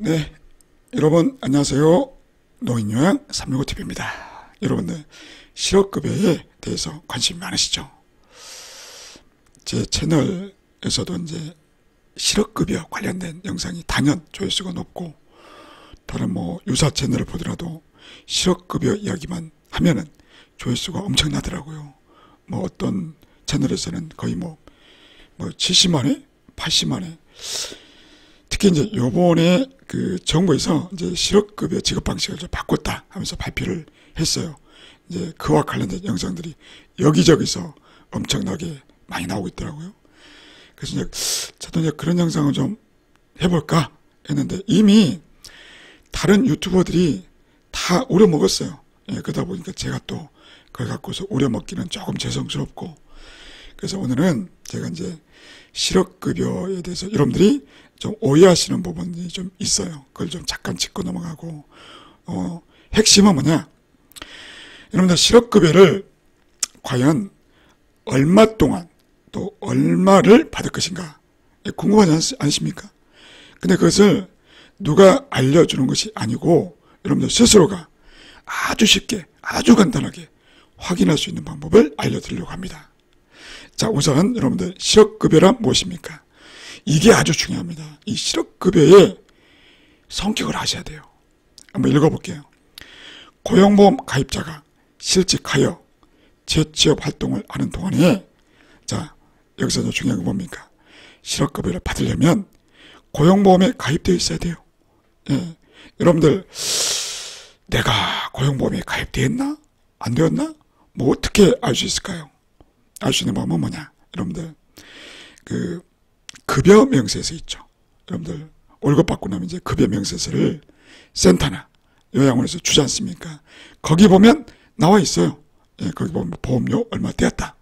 네, 여러분 안녕하세요. 노인요양 365TV입니다. 여러분들 실업급여에 대해서 관심이 많으시죠? 제 채널에서도 이제 실업급여 관련된 영상이 단연 조회수가 높고, 다른 유사 채널을 보더라도 실업급여 이야기만 하면은 조회수가 엄청나더라고요. 어떤 채널에서는 거의 70만회, 80만회. 특히 이제 요번에 정부에서 이제 실업급여 지급 방식을 좀 바꿨다 하면서 발표를 했어요. 이제 그와 관련된 영상들이 여기저기서 엄청나게 많이 나오고 있더라고요. 그래서 이제 저도 이제 그런 영상을 좀 해볼까 했는데 이미 다른 유튜버들이 다 우려먹었어요. 그러다 보니까 제가 또 그걸 갖고서 우려먹기는 조금 죄송스럽고, 그래서 오늘은 제가 이제 실업급여에 대해서 여러분들이 좀 오해하시는 부분이 좀 있어요. 그걸 좀 잠깐 짚고 넘어가고, 핵심은 뭐냐? 여러분들 실업급여를 과연 얼마 동안 또 얼마를 받을 것인가 궁금하지 않으십니까? 근데 그것을 누가 알려주는 것이 아니고 여러분들 스스로가 아주 쉽게 아주 간단하게 확인할 수 있는 방법을 알려드리려고 합니다. 자, 우선 여러분들 실업급여란 무엇입니까? 이게 아주 중요합니다. 이 실업급여의 성격을 아셔야 돼요. 한번 읽어볼게요. 고용보험 가입자가 실직하여 재취업 활동을 하는 동안에, 자, 여기서 중요한 건 뭡니까? 실업급여를 받으려면 고용보험에 가입되어 있어야 돼요. 예. 여러분들 내가 고용보험에 가입되었나? 안 되었나? 어떻게 알 수 있을까요? 알 수 있는 방법은 뭐냐? 여러분들 급여 명세서 있죠. 여러분들 월급 받고 나면 이제 급여 명세서를 센터나 요양원에서 주지 않습니까? 거기 보면 나와 있어요. 예, 거기 보면 보험료 얼마 떼었다.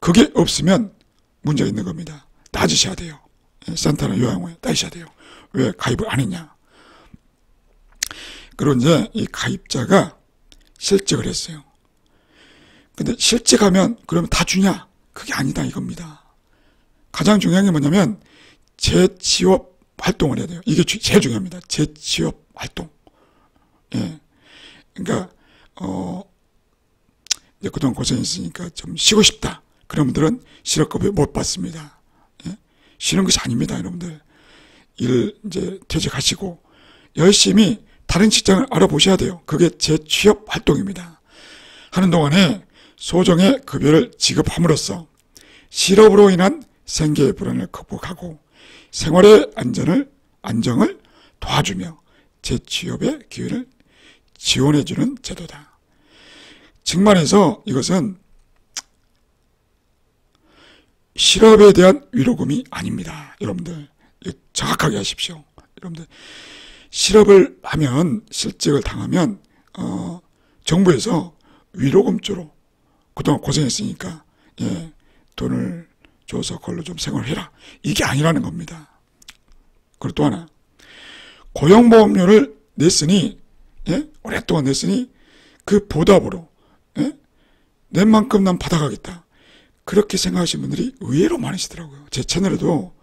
그게 없으면 문제가 있는 겁니다. 따지셔야 돼요. 예, 센터나 요양원에 따지셔야 돼요. 왜 가입을 안 했냐? 그리고 이제 이 가입자가 실직을 했어요. 근데 실직하면 그러면 다 주냐? 그게 아니다 이겁니다. 가장 중요한 게 뭐냐면 재취업 활동을 해야 돼요. 이게 제일 중요합니다. 재취업 활동. 예. 그러니까 이제 그동안 고생했으니까 좀 쉬고 싶다. 그런 분들은 실업급여 못 받습니다. 예? 쉬는 것이 아닙니다, 여러분들. 일 이제 퇴직하시고 열심히 다른 직장을 알아보셔야 돼요. 그게 재취업 활동입니다. 하는 동안에 소정의 급여를 지급함으로써 실업으로 인한 생계의 불안을 극복하고 생활의 안정을 도와주며 재취업의 기회를 지원해주는 제도다. 즉 말해서 이것은 실업에 대한 위로금이 아닙니다. 여러분들 정확하게 하십시오. 여러분들 실업을 하면, 실직을 당하면 정부에서 위로금조로 그동안 고생했으니까 돈을 줘서 그걸로 좀 생활해라, 이게 아니라는 겁니다. 그리고 또 하나, 고용보험료를 냈으니, 오랫동안 냈으니 그 보답으로 낸 만큼 난 받아가겠다, 그렇게 생각하시는 분들이 의외로 많으시더라고요. 제 채널에도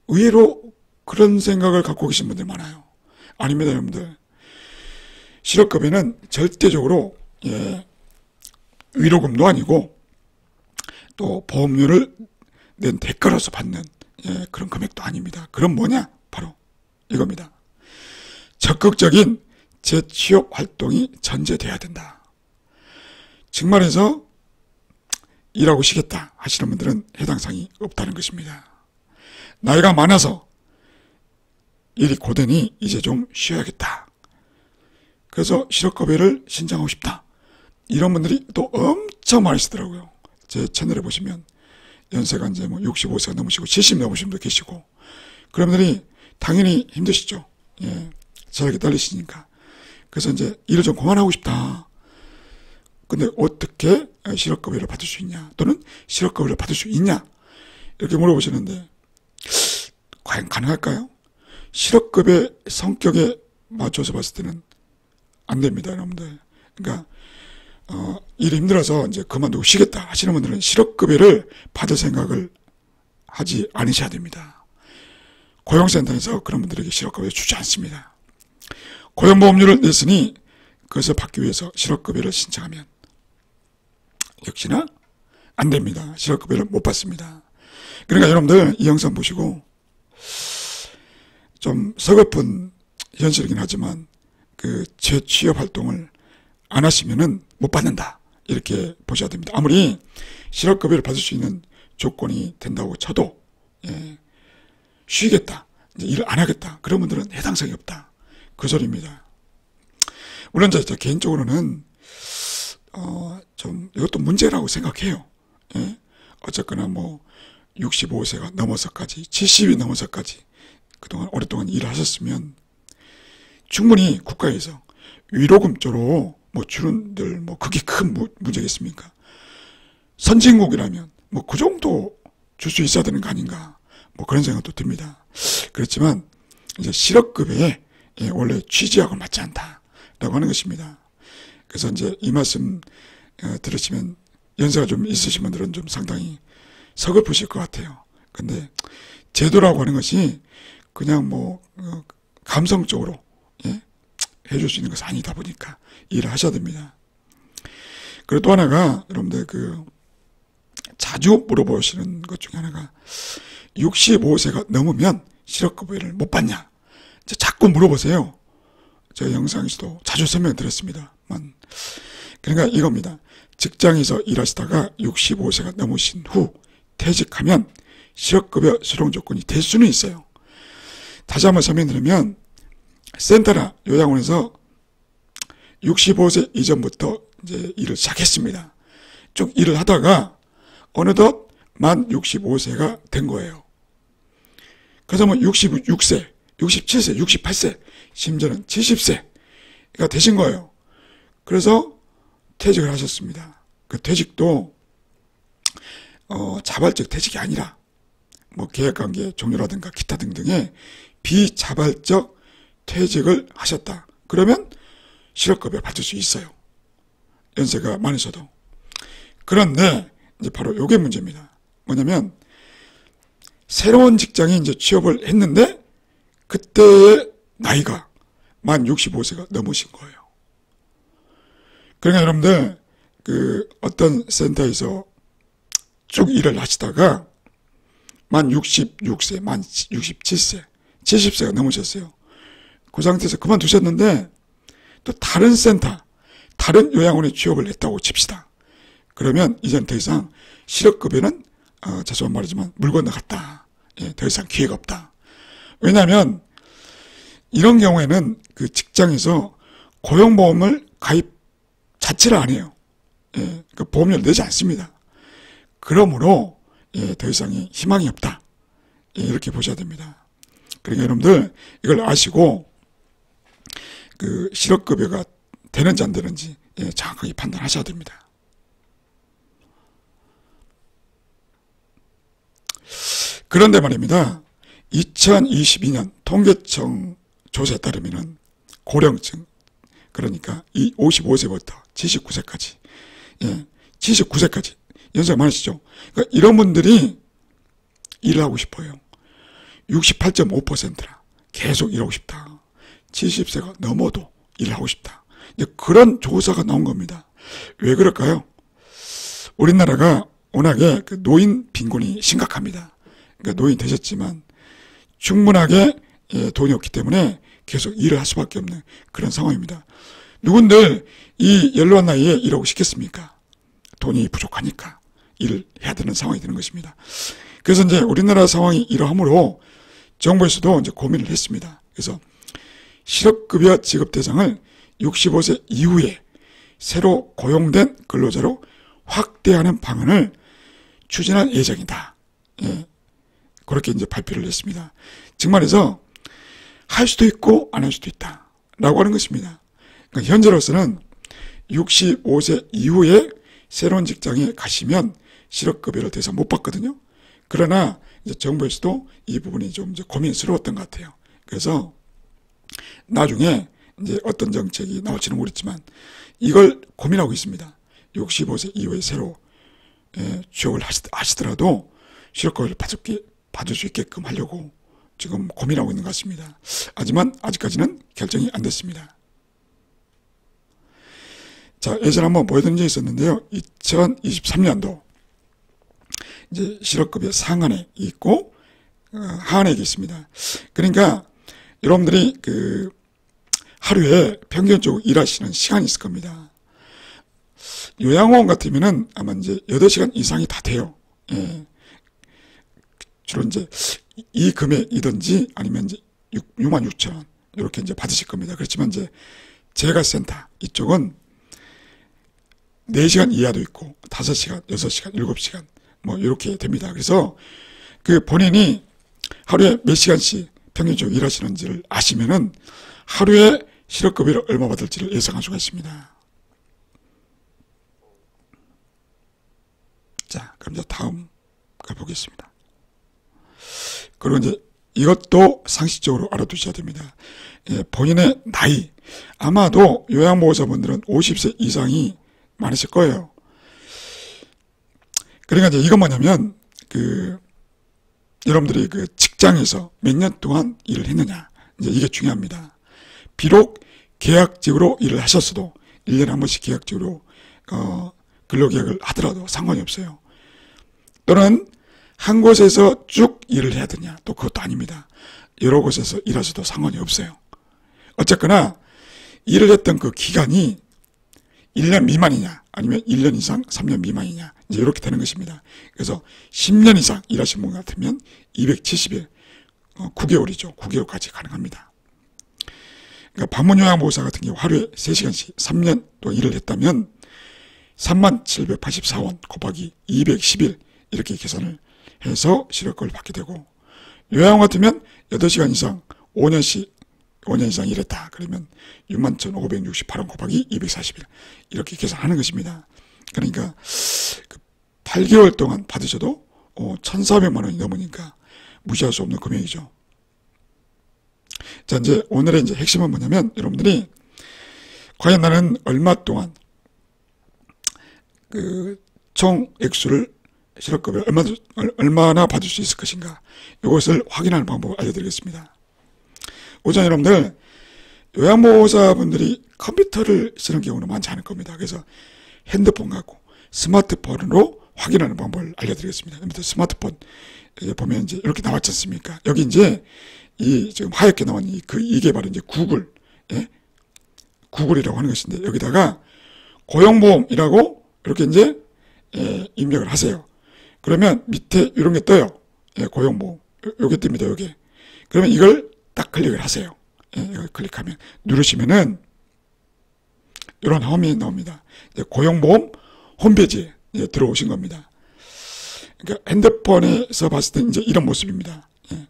의외로 그런 생각을 갖고 계신 분들 많아요. 아닙니다, 여러분들. 실업급여는 절대적으로 위로금도 아니고 또 보험료를 낸 대가로서 받는 그런 금액도 아닙니다. 그럼 뭐냐? 바로 이겁니다. 적극적인 재취업 활동이 전제돼야 된다. 즉 말해서 일하고 쉬겠다 하시는 분들은 해당 사항이 없다는 것입니다. 나이가 많아서 일이 고되니 이제 좀 쉬어야겠다, 그래서 실업급여를 신청하고 싶다, 이런 분들이 또 엄청 많으시더라고요. 제 채널에 보시면 연세가 이제 65세가 넘으시고 70 넘으신 분도 계시고, 그런 분들이 당연히 힘드시죠. 예, 체력이 딸리시니까. 그래서 이제 일을 좀 그만하고 싶다. 근데 어떻게 실업급여를 받을 수 있냐, 또는 실업급여를 받을 수 있냐, 이렇게 물어보시는데 과연 가능할까요? 실업급여 성격에 맞춰서 봤을 때는 안 됩니다, 여러분들. 그러니까 일이 힘들어서 이제 그만두고 쉬겠다 하시는 분들은 실업급여를 받을 생각을 하지 않으셔야 됩니다. 고용센터에서 그런 분들에게 실업급여를 주지 않습니다. 고용보험료를 냈으니 그것을 받기 위해서 실업급여를 신청하면 역시나 안 됩니다. 실업급여를 못 받습니다. 그러니까 여러분들 이 영상 보시고 좀 서글픈 현실이긴 하지만 그 재취업 활동을 안 하시면은 못 받는다, 이렇게 보셔야 됩니다. 아무리 실업급여를 받을 수 있는 조건이 된다고 쳐도 쉬겠다, 이제 일을 안 하겠다, 그런 분들은 해당성이 없다, 그 소리입니다. 물론 저 개인적으로는 좀 이것도 문제라고 생각해요. 어쨌거나 뭐 65세가 넘어서까지, 70이 넘어서까지 그동안 오랫동안 일을 하셨으면 충분히 국가에서 위로금 쪽으로 뭐 주는들 뭐 그게 큰 문제겠습니까? 선진국이라면 뭐 그 정도 줄 수 있어야 되는 거 아닌가, 뭐 그런 생각도 듭니다. 그렇지만 이제 실업급여에 원래 취지하고 맞지 않다라고 하는 것입니다. 그래서 이제 이 말씀 들으시면 연세가 좀 있으신 분들은 좀 상당히 서글프실 것 같아요. 근데 제도라고 하는 것이 그냥 뭐 감성적으로 해줄 수 있는 것이 아니다 보니까 일을 하셔야 됩니다. 그리고 또 하나가 여러분들 그 자주 물어보시는 것 중에 하나가 65세가 넘으면 실업급여를 못 받냐, 자꾸 물어보세요. 제가 영상에서도 자주 설명드렸습니다만, 그러니까 이겁니다. 직장에서 일하시다가 65세가 넘으신 후 퇴직하면 실업급여 수령 조건이 될 수는 있어요. 다시 한번 설명드리면 센터나 요양원에서 65세 이전부터 이제 일을 시작했습니다. 쭉 일을 하다가 어느덧 만 65세가 된 거예요. 그래서 뭐 66세, 67세, 68세, 심지어는 70세가 되신 거예요. 그래서 퇴직을 하셨습니다. 그 퇴직도 자발적 퇴직이 아니라 뭐 계약관계 종료라든가 기타 등등의 비자발적 퇴직을 하셨다. 그러면 실업급여 받을 수 있어요. 연세가 많으셔도. 그런데 이제 바로 요게 문제입니다. 뭐냐면 새로운 직장에 이제 취업을 했는데 그때의 나이가 만 65세가 넘으신 거예요. 그러니까 여러분들 그 어떤 센터에서 쭉 일을 하시다가 만 66세, 만 67세, 70세가 넘으셨어요. 그 상태에서 그만두셨는데 또 다른 센터, 다른 요양원에 취업을 했다고 칩시다. 그러면 이젠 더 이상 실업급여는 죄송한 말이지만 물 건너갔다. 더 이상 기회가 없다. 왜냐하면 이런 경우에는 그 직장에서 고용보험을 가입 자체를 안 해요. 그 보험료를 내지 않습니다. 그러므로 더 이상의 희망이 없다. 이렇게 보셔야 됩니다. 그러니까 여러분들 이걸 아시고 그 실업급여가 되는지 안 되는지 정확하게 판단하셔야 됩니다. 그런데 말입니다. 2022년 통계청 조사에 따르면 고령층, 그러니까 이 55세부터 79세까지, 79세까지 연세가 많으시죠. 그러니까 이런 분들이 일을 하고 싶어요. 68.5%라 계속 일하고 싶다. 70세가 넘어도 일을 하고 싶다. 그런 조사가 나온 겁니다. 왜 그럴까요? 우리나라가 워낙에 그 노인 빈곤이 심각합니다. 그러니까 노인 되셨지만 충분하게 돈이 없기 때문에 계속 일을 할 수밖에 없는 그런 상황입니다. 누군들 이 연로한 나이에 일하고 싶겠습니까? 돈이 부족하니까 일을 해야 되는 상황이 되는 것입니다. 그래서 이제 우리나라 상황이 이러하므로 정부에서도 이제 고민을 했습니다. 그래서 실업급여 지급 대상을 65세 이후에 새로 고용된 근로자로 확대하는 방안을 추진할 예정이다. 그렇게 이제 발표를 했습니다. 즉 말해서 할 수도 있고 안 할 수도 있다. 라고 하는 것입니다. 그러니까 현재로서는 65세 이후에 새로운 직장에 가시면 실업급여를 더 이상 못 받거든요. 그러나 이제 정부에서도 이 부분이 좀 이제 고민스러웠던 것 같아요. 그래서 나중에 이제 어떤 정책이 나올지는 모르겠지만 이걸 고민하고 있습니다. 65세 이후에 새로 취업을 하시더라도 실업급여를 받을 수 있게끔 하려고 지금 고민하고 있는 것 같습니다. 하지만 아직까지는 결정이 안 됐습니다. 자, 예전에 한번 보여드린 적이 있었는데요. 2023년도 이제 실업급여 상한액이 있고 하한액이 있습니다. 그러니까 여러분들이 하루에 평균적으로 일하시는 시간이 있을 겁니다. 요양원 같으면은 아마 이제 8시간 이상이 다 돼요. 예. 주로 이제 이 금액이든지 아니면 이제 66,000원 이렇게 이제 받으실 겁니다. 그렇지만 이제 재가센터 이쪽은 4시간 이하도 있고 5시간, 6시간, 7시간 뭐 이렇게 됩니다. 그래서 본인이 하루에 몇 시간씩 평균적으로 일하시는지를 아시면은 하루에 실업급여를 얼마 받을지를 예상할 수가 있습니다. 자, 그럼 이제 다음 걸 보겠습니다. 그리고 이제 이것도 상식적으로 알아두셔야 됩니다. 예, 본인의 나이, 아마도 요양보호사분들은 50세 이상이 많으실 거예요. 그러니까 이제 이건 뭐냐면 여러분들이 직장에서 몇 년 동안 일을 했느냐, 이제 이게 중요합니다. 비록 계약직으로 일을 하셨어도 1년에 한 번씩 계약직으로 근로계약을 하더라도 상관이 없어요. 또는 한 곳에서 쭉 일을 해야 되냐, 또 그것도 아닙니다. 여러 곳에서 일하셔도 상관이 없어요. 어쨌거나 일을 했던 그 기간이 1년 미만이냐 아니면 1년 이상 3년 미만이냐, 이제 이렇게 되는 것입니다. 그래서 10년 이상 일하신 분 같으면 270일 9개월이죠. 9개월까지 가능합니다. 그러니까 방문요양보호사 같은 경우 하루에 3시간씩 3년 동안 일을 했다면 3784원 곱하기 210일 이렇게 계산을 해서 실업급여를 받게 되고, 요양원 같으면 8시간 이상 5년 이상 일했다. 그러면 61,568원 곱하기 240일 이렇게 계산하는 것입니다. 그러니까 8개월 동안 받으셔도 1,400만 원이 넘으니까 무시할 수 없는 금액이죠. 자, 이제 오늘의 이제 핵심은 뭐냐면, 여러분들이 과연 나는 얼마 동안 총 액수를 실업급여를 얼마나 받을 수 있을 것인가, 이것을 확인하는 방법을 알려드리겠습니다. 우선 여러분들, 요양보호사분들이 컴퓨터를 쓰는 경우는 많지 않을 겁니다. 그래서 핸드폰 갖고 스마트폰으로 확인하는 방법을 알려드리겠습니다. 스마트폰 보면 이제 이렇게 나왔지 않습니까? 여기 이제 지금 하얗게 나온 이게 바로 이제 구글, 예? 구글이라고 하는 것인데, 여기다가 고용보험이라고 이렇게 이제 입력을 하세요. 그러면 밑에 이런 게 떠요. 예, 고용보험. 요게 뜹니다, 요게. 그러면 이걸 딱 클릭을 하세요. 예, 이걸 클릭하면, 누르시면은 이런 화면이 나옵니다. 고용보험 홈페이지에 들어오신 겁니다. 그러니까 핸드폰에서 봤을 때 이제 이런 모습입니다. 예,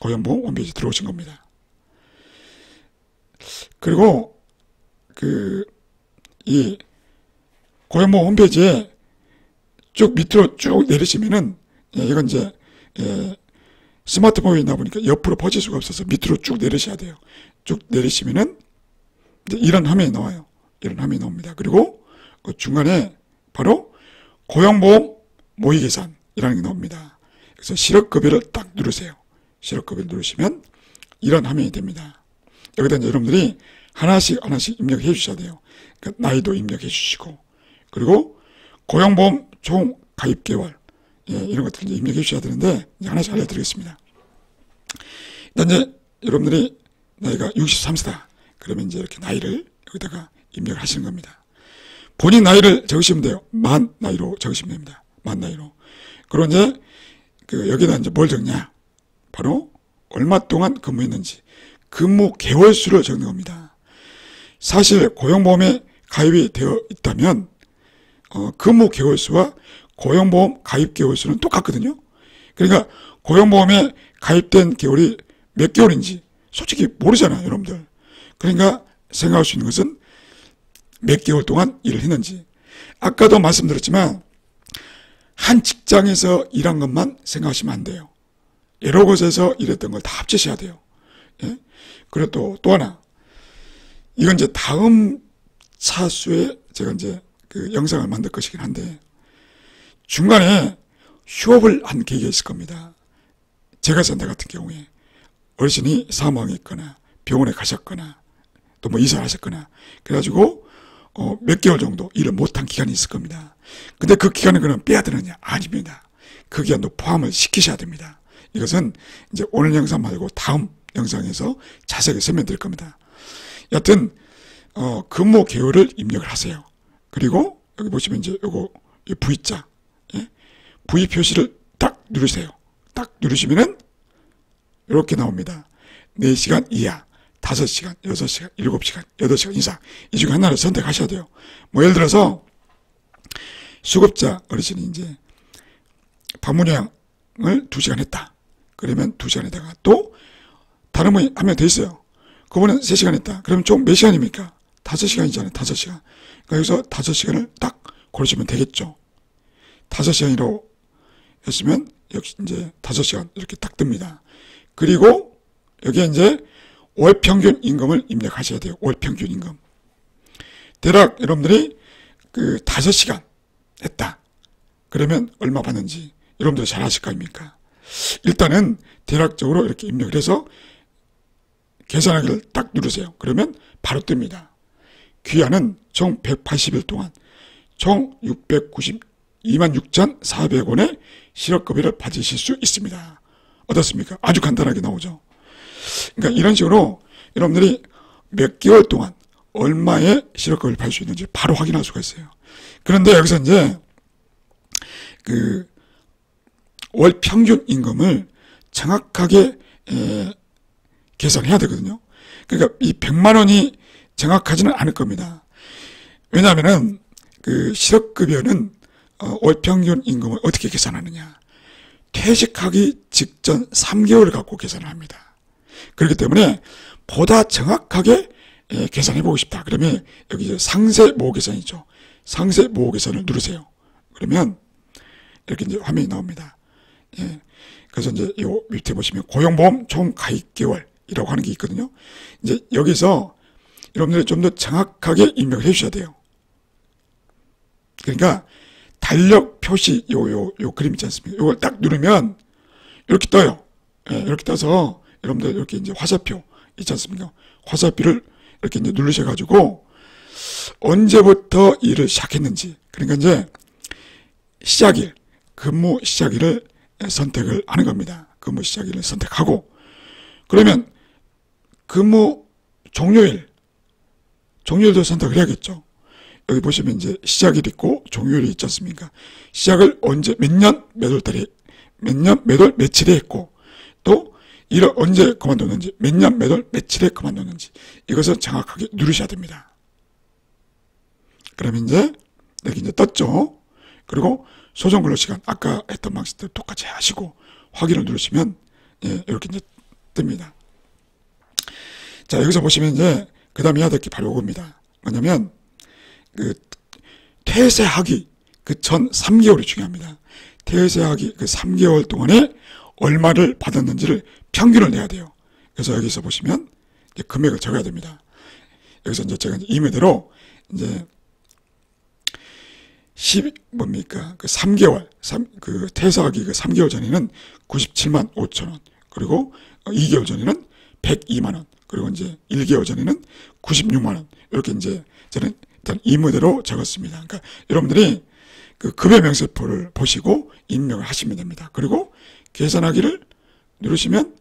고용보험 홈페이지 들어오신 겁니다. 그리고 이 고용보험 홈페이지에 쭉 밑으로 쭉 내리시면은, 이건 이제 스마트폰이 있나 보니까 옆으로 퍼질 수가 없어서 밑으로 쭉 내리셔야 돼요. 쭉 내리시면은 이제 이런 화면이 나와요. 이런 화면이 나옵니다. 그리고 그 중간에 바로 고용보험 모의계산이라는 게 나옵니다. 그래서 실업급여를 딱 누르세요. 실업급여를 누르시면 이런 화면이 됩니다. 여기다 이제 여러분들이 하나씩 입력해 주셔야 돼요. 그러니까 나이도 입력해 주시고, 그리고 고용보험 총 가입개월, 이런 것들 이제 입력해 주셔야 되는데, 이제 하나씩 알려드리겠습니다. 일단 이제 여러분들이 나이가 63세다. 그러면 이제 이렇게 나이를 여기다가 입력을 하시는 겁니다. 본인 나이를 적으시면 돼요. 만 나이로 적으시면 됩니다. 만 나이로. 그리고 이제 여기다 이제 뭘 적냐? 바로 얼마 동안 근무했는지 근무 개월 수를 적는 겁니다. 사실 고용보험에 가입이 되어 있다면 근무 개월 수와 고용보험 가입 개월 수는 똑같거든요. 그러니까 고용보험에 가입된 개월이 몇 개월인지 솔직히 모르잖아요, 여러분들. 그러니까 생각할 수 있는 것은 몇 개월 동안 일을 했는지. 아까도 말씀드렸지만 한 직장에서 일한 것만 생각하시면 안 돼요. 여러 곳에서 일했던 걸 다 합치셔야 돼요. 예? 그리고 또 하나, 이건 이제 다음 차수에 제가 이제 영상을 만들 것이긴 한데, 중간에 휴업을 한 계기가 있을 겁니다. 재가센터 같은 경우에 어르신이 사망했거나 병원에 가셨거나 또 뭐 이사를 하셨거나 그래가지고 몇 개월 정도 일을 못한 기간이 있을 겁니다. 근데 그 기간을 그럼 빼야 되느냐? 아닙니다. 그 기간도 포함을 시키셔야 됩니다. 이것은 이제 오늘 영상 말고 다음 영상에서 자세하게 설명드릴 겁니다. 여하튼 근무 개요를 입력을 하세요. 그리고 여기 보시면 이제 요거 V자, 예? V 표시를 딱 누르세요. 딱 누르시면은 이렇게 나옵니다. 4시간 이하, 5시간, 6시간, 7시간, 8시간 이상 이 중에 하나를 선택하셔야 돼요. 뭐 예를 들어서 수급자 어르신이 이제 방문 요양을 2시간 했다. 그러면 2시간 에다가 또 다른 분이 한 명 더 있어요. 그분은 3시간 했다. 그러면 총 몇 시간입니까? 5시간이잖아요. 5시간. 그러니까 여기서 5시간을 딱 고르시면 되겠죠. 5시간이라고 했으면 역시 이제 5시간 이렇게 딱 뜹니다. 그리고 여기에 이제 월 평균 임금을 입력하셔야 돼요. 월 평균 임금. 대략 여러분들이 그 5시간 했다. 그러면 얼마 받는지 여러분들 잘 아실 거 아닙니까? 일단은 대략적으로 이렇게 입력을 해서 계산하기를 딱 누르세요. 그러면 바로 뜹니다. 귀하는 총 180일 동안 총 692만 6,400원의 실업급여를 받으실 수 있습니다. 어떻습니까? 아주 간단하게 나오죠. 그러니까 이런 식으로 여러분들이 몇 개월 동안 얼마의 실업급여를 받을 수 있는지 바로 확인할 수가 있어요. 그런데 여기서 이제 그 월 평균 임금을 정확하게 계산해야 되거든요. 그러니까 이 100만 원이 정확하지는 않을 겁니다. 왜냐하면은 그 실업급여는 월 평균 임금을 어떻게 계산하느냐? 퇴직하기 직전 3개월을 갖고 계산을 합니다. 그렇기 때문에 보다 정확하게 계산해보고 싶다. 그러면 여기 이제 상세 모호 계산이죠. 상세 모호 계산을 누르세요. 그러면 이렇게 이제 화면이 나옵니다. 예. 그래서 이제 요 밑에 보시면 고용보험 총 가입개월이라고 하는 게 있거든요. 이제 여기서 여러분들이 좀 더 정확하게 입력을 해주셔야 돼요. 그러니까 달력 표시 요 그림 있지 않습니까? 요걸 딱 누르면 이렇게 떠요. 예, 이렇게 떠서 여러분들 이렇게 이제 화살표 있지 않습니까? 화살표를 이렇게 이제 누르셔가지고 언제부터 일을 시작했는지, 그러니까 이제 시작일, 근무 시작일을 선택을 하는 겁니다. 근무 시작일을 선택하고, 그러면 근무 종료일도 선택을 해야겠죠. 여기 보시면 이제 시작일 있고 종료일이 있지 않습니까? 시작을 언제, 몇 년, 몇 월 달에, 몇 년, 몇 월, 며칠에 했고, 또 일을 언제 그만뒀는지, 몇 년, 몇 월, 며칠에 그만뒀는지, 이것을 정확하게 누르셔야 됩니다. 그러면 이제 여기 이제 떴죠. 그리고 소정 근로 시간 아까 했던 방식대로 똑같이 하시고 확인을 누르시면 이렇게 이제 뜹니다. 자, 여기서 보시면 이제 그다음에 해야 될 게 바로 이겁니다. 뭐냐면 그 퇴세하기 그 전 3개월이 중요합니다. 퇴세하기 그 3개월 동안에 얼마를 받았는지를 평균을 내야 돼요. 그래서 여기서 보시면 이제 금액을 적어야 됩니다. 여기서 이제 제가 이제 임의대로 이제 뭡니까? 그 3개월, 그 퇴사하기 그 3개월 전에는 97만 5천 원, 그리고 2개월 전에는 102만 원, 그리고 이제 1개월 전에는 96만 원, 이렇게 이제 저는 일단 임의대로 적었습니다. 그러니까 여러분들이 그 급여 명세표를 보시고 입력을 하시면 됩니다. 그리고 계산하기를 누르시면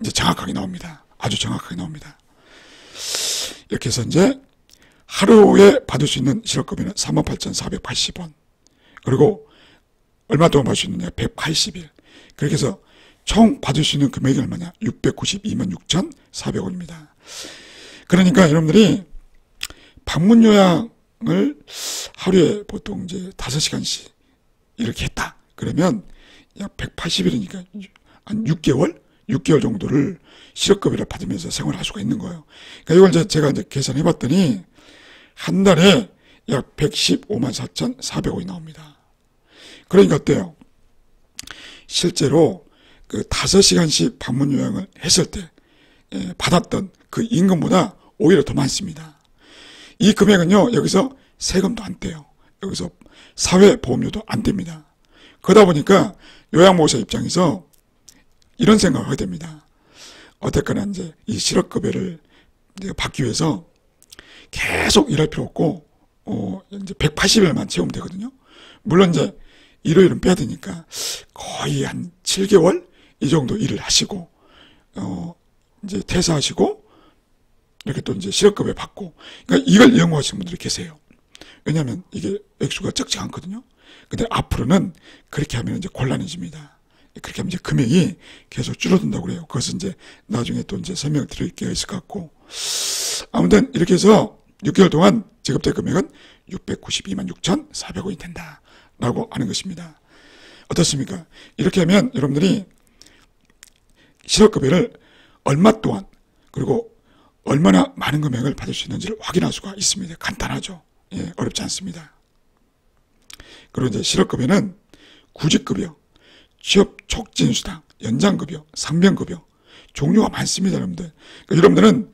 이제 정확하게 나옵니다. 아주 정확하게 나옵니다. 이렇게 해서 이제 하루에 받을 수 있는 실업급여는 38,480원. 그리고 얼마 동안 받을 수 있느냐? 180일. 그렇게 해서 총 받을 수 있는 금액이 얼마냐? 692만 6,400원입니다. 그러니까 여러분들이 방문 요양을 하루에 보통 이제 5시간씩 이렇게 했다. 그러면 약 180일이니까 한 6개월 정도를 실업급여를 받으면서 생활할 수가 있는 거예요. 그러니까 이걸 이제 제가 이제 계산해 봤더니 한 달에 약 115만 4,400원이 나옵니다. 그러니까 어때요? 실제로 그 5시간씩 방문 요양을 했을 때 받았던 그 임금보다 오히려 더 많습니다. 이 금액은요, 여기서 세금도 안 떼요. 여기서 사회보험료도 안 뗍니다. 그러다 보니까 요양보호사 입장에서 이런 생각을 하게 됩니다. 어쨌거나 이제 이 실업급여를 받기 위해서 계속 일할 필요 없고, 이제 180일만 채우면 되거든요. 물론 이제 일요일은 빼야 되니까 거의 한 7개월 이 정도 일을 하시고, 이제 퇴사하시고, 이렇게 또 이제 실업급여 받고, 그러니까 이걸 연구하시는 분들이 계세요. 왜냐하면 이게 액수가 적지 않거든요. 근데 앞으로는 그렇게 하면 이제 곤란해집니다. 그렇게 하면 이제 금액이 계속 줄어든다고 그래요. 그것은 이제 나중에 또 이제 설명을 드릴 기회가 있을 것 같고. 아무튼 이렇게 해서 6개월 동안 지급될 금액은 692만 6,400원이 된다. 라고 하는 것입니다. 어떻습니까? 이렇게 하면 여러분들이 실업급여를 얼마 동안, 그리고 얼마나 많은 금액을 받을 수 있는지를 확인할 수가 있습니다. 간단하죠. 예, 어렵지 않습니다. 그리고 이제 실업급여는 구직급여, 취업촉진수당, 연장급여, 상병급여, 종류가 많습니다, 여러분들. 그러니까 여러분들은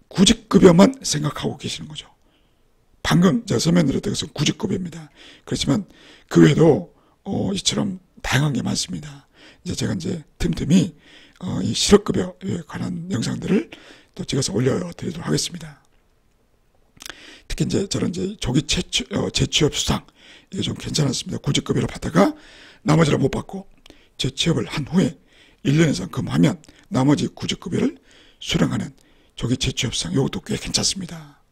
구직급여만 생각하고 계시는 거죠. 방금 제가 설명드렸던 것은 구직급여입니다. 그렇지만 그 외에도 이처럼 다양한 게 많습니다. 이제 제가 이제 틈틈이 이 실업급여에 관한 영상들을 또 찍어서 올려드리도록 하겠습니다. 특히 이제 저는 이제 조기 재취업 수당, 이게 좀 괜찮았습니다. 구직급여를 받다가 나머지를 못 받고 재취업을 한 후에 1년 이상 근무하면 나머지 구직급여를 수령하는 조기 재취업 수당, 이것도 꽤 괜찮습니다.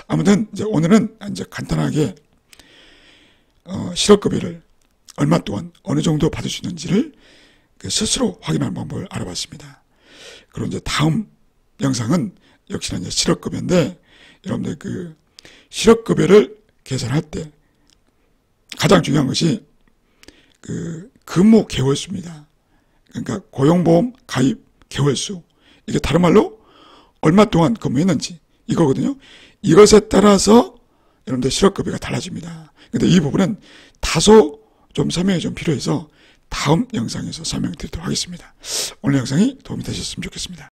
아무튼 이제 오늘은 이제 간단하게 실업급여를 얼마 동안 어느 정도 받을 수 있는지를 스스로 확인하는 방법을 알아봤습니다. 그리고 이제 다음 영상은 역시나 이제 실업급여인데, 여러분들 그 실업급여를 계산할 때 가장 중요한 것이 그 근무 개월수입니다. 그러니까 고용보험 가입 개월수, 이게 다른 말로 얼마 동안 근무했는지 이거거든요. 이것에 따라서 여러분들 실업급여가 달라집니다. 근데 이 부분은 다소 좀 설명이 좀 필요해서 다음 영상에서 설명드리도록 하겠습니다. 오늘 영상이 도움이 되셨으면 좋겠습니다.